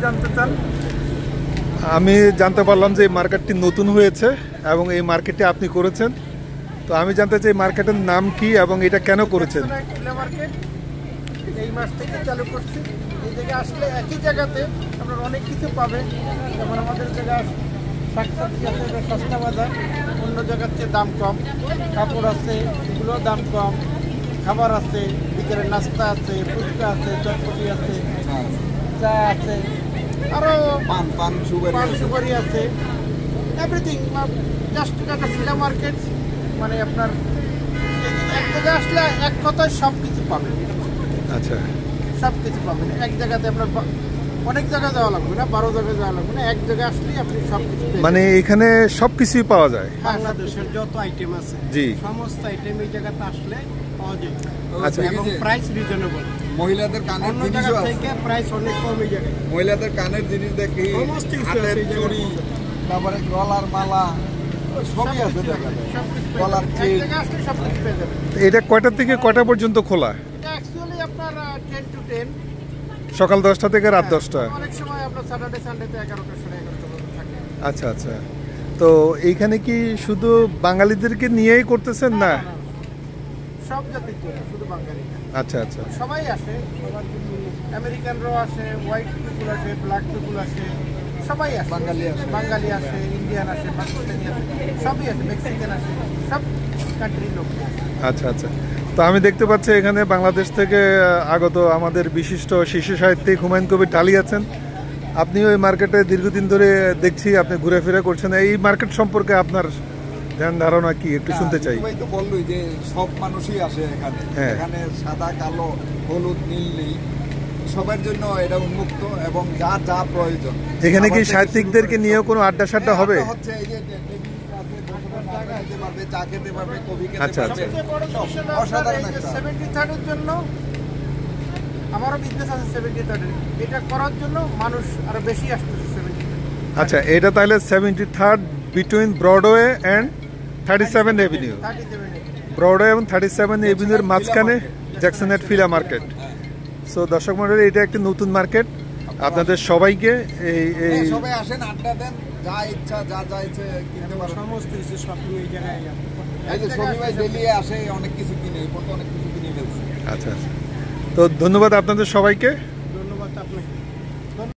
জানতে চান? আমি জানতে পারলাম যে এই মার্কেটটি নতুন হয়েছে এবং এই মার্কেটটি আপনি করেছেন। তো আমি জানতে চাই মার্কেটের নাম কি এবং এটা কেন করেছেন? মার্কেট এই মাস থেকে চালু করছি। এই জায়গায় আসলে একই জায়গাতে আপনার অনেক কিছু পাবেন। যেমন আমাদের জায়গায় শাকসবজি আছে, সস্তা বাজার, অন্য জায়গার চেয়ে দাম কম। কাপড় আছে, এগুলোও দাম কম। খাবার আছে, বিকেলের নাস্তা আছে, ফুচকা আছে, চটপটি আছে, চা আছে, আরও পান সুপারি আছে, এভরিথিং। জাস্ট একটা ফিলা মার্কেট, মানে আপনার এক জায়গায় আসলে এক কথায় সব কিছু পাবেন। আচ্ছা, সব কিছু পাবেন এক জায়গাতে। আপনার অনেক জায়গায় যাওয়া লাগবে না, 12 জায়গায় যাওয়া লাগবে না, এক জায়গায় আসলেই আপনি সব কিছু। মানে এখানে সব কিছুই পাওয়া যায়? বাংলাদেশের যত আইটেম আছে, জি, সমস্ত আইটেম এই জায়গাতে আসলে পাওয়া যায়। আচ্ছা, এবং প্রাইস রিজনেবল। মহিলাদের কানের জিনিস থেকে প্রাইস অনেক কম এই জায়গায়। মহিলাদের কানের জিনিস দেখি, সমস্ত কিছু আছে এই জায়গায়। তারপরে গলার মালা সবই আছে। গলার চেইন, সব কিছু পেয়ে যাবেন। এটা কয়টা থেকে কয়টা পর্যন্ত খোলা? এটা অ্যাকচুয়ালি আপনার 10 to 10, সকাল 10টা থেকে রাত 10টা। অনেক সময় আপনার স্যাটারডে সানডেতে 11টা সাড়ে 11টা পর্যন্ত থাকে। আচ্ছা আচ্ছা। তো এইখানে কি শুধু বাঙালিদেরকে নিয়েই করতেছেন না? সব জাতির জন্য, শুধু বাঙালি না। আচ্ছা আচ্ছা, সবাই আসে, আমেরিকানরাও আসে, হোয়াইট পিপুল আসে, ব্ল্যাক পিপুল আসে, সবাই আসে। বাঙালি আসে, ইন্ডিয়ান আসে, পাকিস্তানি আসে, সবই আসে, মেক্সিকান আসে, সব কান্ট্রির লোক আসে। আচ্ছা আচ্ছা। তো আমি দেখতে পাচ্ছি এখানে বাংলাদেশ থেকে আগত আমাদের বিশিষ্ট শিশু সাহিত্যিক হুমায়ুন কবির ঢালি আছেন। আপনি ওই মার্কেটে দীর্ঘদিন ধরে দেখছি আপনি ঘুরেফিরে করছেন। এই মার্কেট সম্পর্কে আপনার ধ্যান ধারণা কি একটু শুনতে চাই। তো বললই যে সব মানুষই আসে এখানে। এখানে সাদা, কালো, হলুদ, নীল নেই, সবার জন্য এটা উন্মুক্ত এবং যা যা প্রয়োজন। এখানে কি সাহিত্যিকদেরকে নিয়েও কোনো আড্ডা সাড্ডা হবে? আমারও বিজনেস আছে 73rd, এটা করার জন্য মানুষ আরো বেশি আসতেছে 73rd। আচ্ছা, এটা তাহলে 73rd between Broadway and 37 Avenue. Broadway এবং 37 এভিনিউর মাঝখানে জ্যাকসন হেড ফিলা মার্কেট। সো দর্শক মণ্ডলী, এটা একটি নতুন মার্কেট। আপনাদের সবাইকে এই সবাই আসেন, আড্ডা দেন, যা ইচ্ছা যা ইচ্ছে কিনতে পারেন। সমস্ত কিছু শপিং এই জায়গায়। এই যে সবই ভাই ডেলি আসে, অনেক কিছু কিনে, এই পর্যন্ত অনেক কিছু কিনে ফেলছে। আচ্ছা আচ্ছা। তো ধন্যবাদ আপনাদের সবাইকে।